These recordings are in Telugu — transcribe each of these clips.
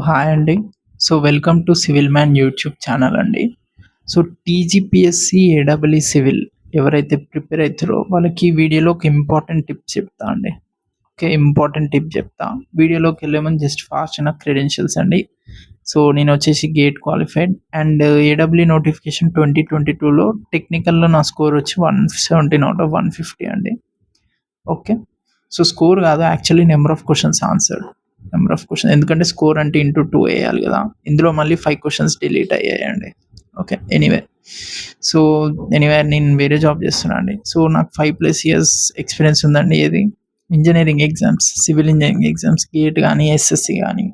హాయ్ అండి. Welcome to civil man YouTube channel అండి. టీజీపీఎస్సీ, ఏడబ్ల్యూ సివిల్ ఎవరైతే ప్రిపేర్ అయితారో వాళ్ళకి ఈ వీడియోలో ఒక ఇంపార్టెంట్ టిప్ చెప్తా అండి. ఓకే. ఇంపార్టెంట్ టిప్ చెప్తా. వీడియోలోకెళ్ళే ముందు జస్ట్ ఫాస్ట్ నా క్రెడెన్షియల్స్ అండి. నేనొచ్చేసి గేట్ క్వాలిఫైడ్ అండ్ ఏడబ్ల్యూ నోటిఫికేషన్ 2022లో టెక్నికల్‌లో నా స్కోర్ వచ్చి 117 ఔట్ ఆఫ్ 150 అండి. ఓకే. స్కోర్ కాదు, actually number of questions answered. Number of questions ఎందుకంటే స్కోర్ అంటే ఇంటూ 2 వేయాలి కదా! ఇందులో మళ్ళీ 5 క్వెషన్స్ డిలీట్ అయ్యాయండి. ఓకే. సో, నేను వేరే జాబ్ చేస్తున్నా అండి. నాకు 5+ ఇయర్స్ ఎక్స్‌పీరియన్స్ ఉందండి. Engineering exams, civil engineering exams, gate గాని, ఎస్ఎస్‌సి గాని.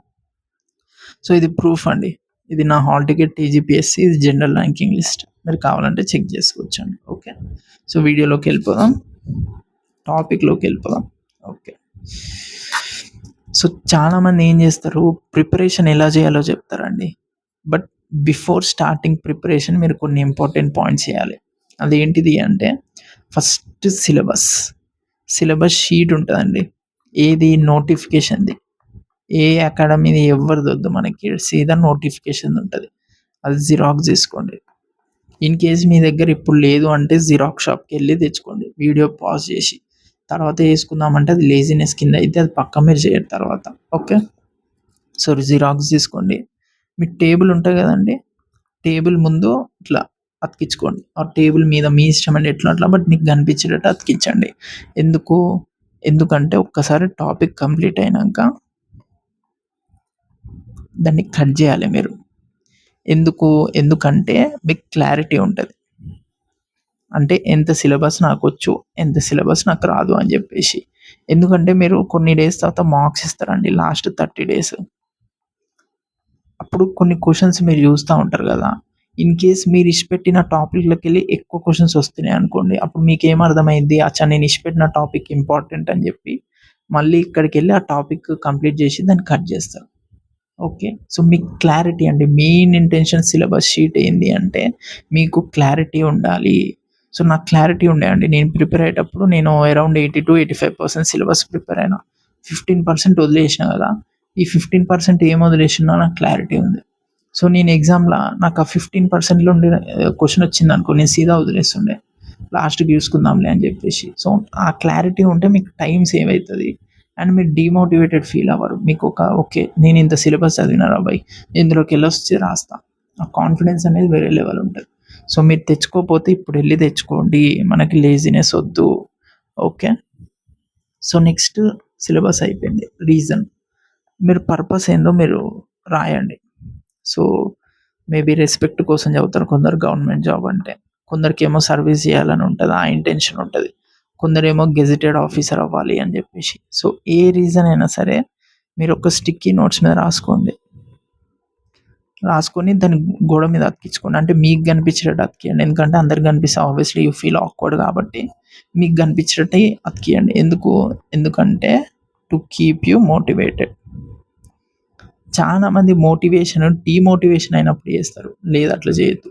ఇది ప్రూఫ్ అండి. ఇది నా హాల్ టికెట్ టీజీపీఎస్సీ, ఇది జనరల్ ర్యాంకింగ్ లిస్ట్. మీరు కావాలంటే చెక్ చేసుకోవచ్చండి. ఓకే. వీడియోలోకెళ్ళిపోదాం. టాపిక్‌లోకెళ్ళిపోదాం. ఓకే. చాలామంది ఏం చేస్తారు, ప్రిపరేషన్ ఎలా చేయాలో చెప్తారండి. బట్ బిఫోర్ స్టార్టింగ్ ప్రిపరేషన్ మీరు కొన్ని ఇంపార్టెంట్ పాయింట్స్ చేయాలి. అదేంటిది అంటే ఫస్ట్ సిలబస్ షీట్ ఉంటదండి. ఏది నోటిఫికేషన్‌ది. ఏ అకాడమీది ఎవ్వరిదొద్దు మనకి. సీదా నోటిఫికేషన్‌ది ఉంటది. అది జిరాక్స్ తీసుకోండి. ఇన్ కేస్ మీ దగ్గర ఇప్పుడు లేదు అంటే జిరాక్స్ షాప్‌కెళ్ళి తెచ్చుకోండి. వీడియో పాజ్ చేసి. తర్వాత చేసుకుందామంటే అది లేజినెస్ కింద అయితే అది పక్కా మీరు చేయరు తర్వాత. ఓకే. జిరాక్స్ తీసుకోండి. మీ టేబుల్ ఉంటది కదండీ! టేబుల్ ముందు ఇట్లా అతికించుకోండి. ఆ టేబుల్ మీద మీ ఇష్టమండి ఎట్లా అట్లా, బట్ మీకు కనిపించేటట్టు అతికించండి. ఎందుకు? ఎందుకంటే ఒక్కసారి టాపిక్ కంప్లీట్ అయినంక దాన్ని కట్ చేయాలి మీరు. ఎందుకంటే మీకు క్లారిటీ ఉంటది. అంటే ఎంత సిలబస్ నాకొచ్చు, ఎంత సిలబస్ నాకు రాదు అని చెప్పేసి. ఎందుకంటే మీరు కొన్ని డేస్ తర్వాత మార్క్స్ ఇస్తారండి, లాస్ట్ 30 డేస్. అప్పుడు కొన్ని క్వెషన్స్ మీరు చూస్తా ఉంటారు కదా! ఇన్ కేస్ మీరు ఇడిచిపెట్టిన టాపిక్‌లకెళ్ళి ఎక్కువ క్వెషన్స్ వస్తున్నాయి అనుకోండి. అప్పుడు మీకేం అర్థమైద్ది? అచ్చా, నేను ఇడిచిపెట్టిన టాపిక్ ఇంపార్టెంట్ అని చెప్పి మళ్ళీ ఇక్కడికెళ్ళి ఆ టాపిక్ కంప్లీట్ చేసి దాన్ని కట్ చేస్తారు. ఓకే. మీకు క్లారిటీ అండి. మెయిన్ ఇంటెన్షన్ సిలబస్ షీట్ ఏంది అంటే మీకు క్లారిటీ ఉండాలి. నాకు క్లారిటీ ఉండే అండి. నేను ప్రిపేర్ అయ్యేటప్పుడు నేను అరౌండ్ 80-85% సిలబస్ ప్రిపేర్ అయినా. 15% వదిలేసినా కదా! ఈ 15% ఏం వదిలేసినా నాకు క్లారిటీ ఉంది. నేను ఎగ్జామ్‌ల నాకు ఆ 15%లో ఉండే క్వెషన్ వచ్చిందనుకో, నేను సీదా వదిలేస్తుండే. లాస్ట్‌కి చూసుకుందాంలే అని చెప్పేసి. ఆ క్లారిటీ ఉంటే మీకు టైమ్ సేవ్ అయితది. అండ్ మీరు డీమోటివేటెడ్ ఫీల్ అవ్వరు. ఓకే, నేను ఇంత సిలబస్ చదివినారా భయ్! ఇందులోకెళ్ళొచ్చి రాస్తా. ఆ కాన్ఫిడెన్స్ అనేది వేరే లెవెల్ ఉంటది. మీరు తెచ్చుకోకపోతే ఇప్పుడెళ్లి తెచ్చుకోండి. మనకి లేజినెస్ ఒద్దు. ఓకే. నెక్స్ట్ సిలబస్ అయిపోయింది. రీజన్. మీరు పర్పస్ ఏందో మీరు రాయండి. సో, మేబీ రెస్పెక్ట్ కోసం చదువుతారు కొందరు, గవర్నమెంట్ జాబ్ అంటే. కొందరికేమో సర్వీస్ చేయాలని ఉంటది. ఆ ఇంటెన్షన్ ఉంటది. కొందరేమో గెజిటెడ్ ఆఫీసర్ అవ్వాలి అని చెప్పేసి. ఏ రీజన్ అయినా సరే మీరు ఒక స్టిక్కీ నోట్స్ మీద రాసుకొని దాన్ని గోడ మీద అతికించుకోండి. అంటే మీకు కనిపించేటట్టు అతికియండి. ఎందుకంటే అందరికి కనిపిస్తే ఆబ్వియస్లీ యూ ఫీల్ ఆక్వర్డ్ కాబట్టి మీకు కనిపించేటట్టే అతికియండి. ఎందుకంటే టు కీప్ యూ మోటివేటెడ్. చాలా మంది మోటివేషన్ డీమోటివేషన్ అయినప్పుడు చేస్తారు. లేదు, అట్లా చేయొద్దు.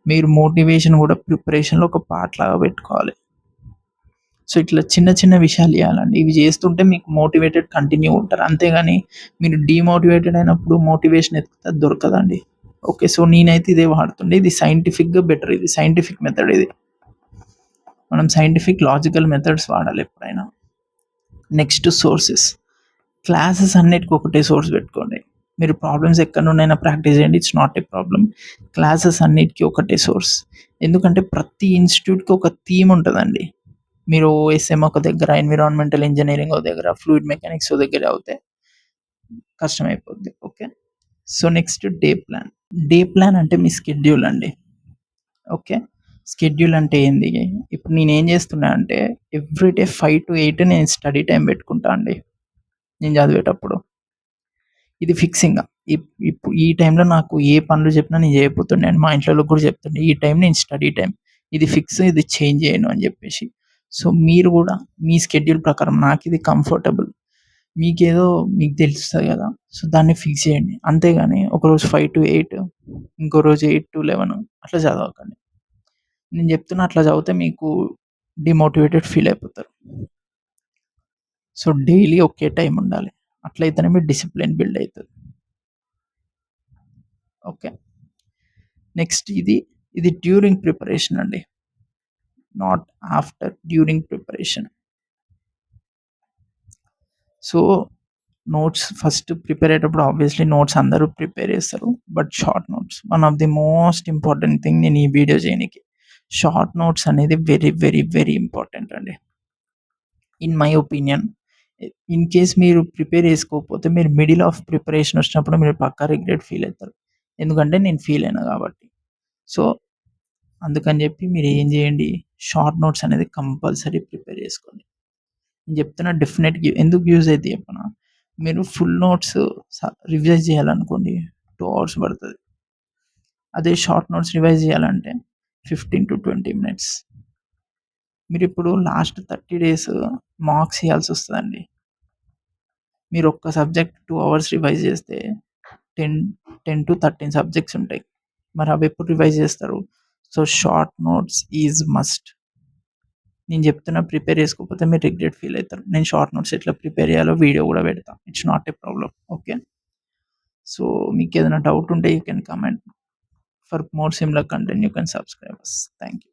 మీరు మోటివేషన్ కూడా ప్రిపరేషన్‌లో ఒక పార్ట్ లాగా పెట్టుకోవాలి. ఇట్లా చిన్న చిన్న విషయాలు చేయాలండి. ఇవి చేస్తుంటే మీకు మోటివేటెడ్ కంటిన్యూ ఉంటారు. అంతేగాని మీరు డీమోటివేటెడ్ అయినప్పుడు మోటివేషన్ ఎతికితే అది దొరకదండి. ఓకే. నేనైతే ఇదే వాడుతుండే. ఇది సైంటిఫిక్‌గా బెటర్. ఇది సైంటిఫిక్ మెథడ్ ఇది. మనం సైంటిఫిక్ లాజికల్ మెథడ్స్ వాడాలి ఎప్పుడైనా. Next sources. క్లాసెస్ అన్నిటికి ఒకటే సోర్స్ పెట్టుకోండి. మీరు ప్రాబ్లమ్స్ ఎక్కడి నుండైనా ప్రాక్టీస్ చేయండి. It's not a problem. Classes అన్నిటికి ఒకటే సోర్స్. ఎందుకంటే ప్రతి ఇన్‌స్టిట్యూట్‌కి ఒక థీమ్ ఉంటదండి. మీరు ఎస్ఎం ఒక దగ్గర, ఎన్విరాన్మెంటల్ ఇంజినీరింగ్ ఒక దగ్గర, ఫ్లూయిడ్ మెకానిక్స్ ఒక దగ్గర చదివితే కష్టమైపోద్ది. Okay. Next day plan. Day plan అంటే మీ షెడ్యూల్ అండి. ఓకే. షెడ్యూల్ అంటే ఏంది? ఇప్పుడు నేనేం చేస్తున్నా అంటే ఎవ్రీడే 5-8 నేను స్టడీ టైమ్ పెట్టుకుంటా అండి. నేను చదివేటప్పుడు. ఇది ఫిక్సింగా. ఇప్పుడు ఈ టైంలో నాకు ఏ పనులు చెప్పినా నేను చేయకపోతుండే అండి. మా ఇంట్లోళ్ళకి కూడా చెప్తుండే. ఈ టైం నేను స్టడీ టైమ్. ఇది ఫిక్స్, ఇది చేంజ్ చేయను అని చెప్పేసి. మీరు కూడా మీ షెడ్యూల్ ప్రకారం నాకిది కంఫర్టబుల్. మీకు తెలుస్తది కదా! దాన్ని ఫిక్స్ చేయండి. అంతేగాని ఒకరోజు 5-8, ఇంకో రోజు 8-11 అట్లా చదవకండి. నేను చెప్తున్నా, అట్లా చదివితే మీకు డీమోటివేటెడ్ ఫీల్ అయిపోతారు. డైలీ ఒకే టైం ఉండాలి. అట్లయితేనే మీ డిసిప్లిన్ బిల్డ్ అయితది. ఓకే. నెక్స్ట్ ఇది డ్యూరింగ్ ప్రిపరేషన్ అండి. Not after, during preparation. So notes first prepare అయ్యేటప్పుడు ఆబ్వియస్లీ నోట్స్ అందరూ ప్రిపేర్ చేస్తారు. But short notes one of the most important thing నేను ఈ వీడియో చేయడానికి. షార్ట్ నోట్స్ అనేది వెరీ వెరీ వెరీ ఇంపార్టెంట్ అండి in my opinion. In case మీరు ప్రిపేర్ చేసుకోకపోతే మీరు మిడిల్ ఆఫ్ ప్రిపరేషన్ వచ్చినప్పుడు మీరు పక్కా రిగ్రెట్ ఫీల్ అవుతారు. ఎందుకంటే నేను ఫీల్ అయినా కాబట్టి. సో అందుకని చెప్పి మీరు ఏం చేయండి, షార్ట్ నోట్స్ అనేది కంపల్సరీ ప్రిపేర్ చేసుకోండి. నేను చెప్తున్నా డెఫినెట్గా ఎందుకు యూజ్ అయితే చెప్పనా, మీరు ఫుల్ నోట్స్ రివైజ్ చేయాలనుకోండి 2 hours పడుతుంది. అదే షార్ట్ నోట్స్ రివైజ్ చేయాలంటే 15 to 20 minutes. మీరు ఇప్పుడు లాస్ట్ 30 days మార్క్స్ ఇవ్వాల్సి వస్తుందండి. మీరు ఒక్క సబ్జెక్ట్ 2 hours రివైజ్ చేస్తే 10 to 13 సబ్జెక్ట్స్ ఉంటాయి. మరి అవి ఎప్పుడు రివైజ్ చేస్తారు? So short notes is must. నేను చెప్తున్నా ప్రిపేర్ చేసుకోకపోతే మీరు రిగ్రెట్ ఫీల్ అవుతారు. నేను షార్ట్ నోట్స్ ఎట్లా ప్రిపేర్ చేయాలో వీడియో కూడా పెడతా. It's not a problem. Okay. So మీకు ఏదైనా డౌట్ ఉంటే you can comment. For more similar content you can subscribe us. Thank you.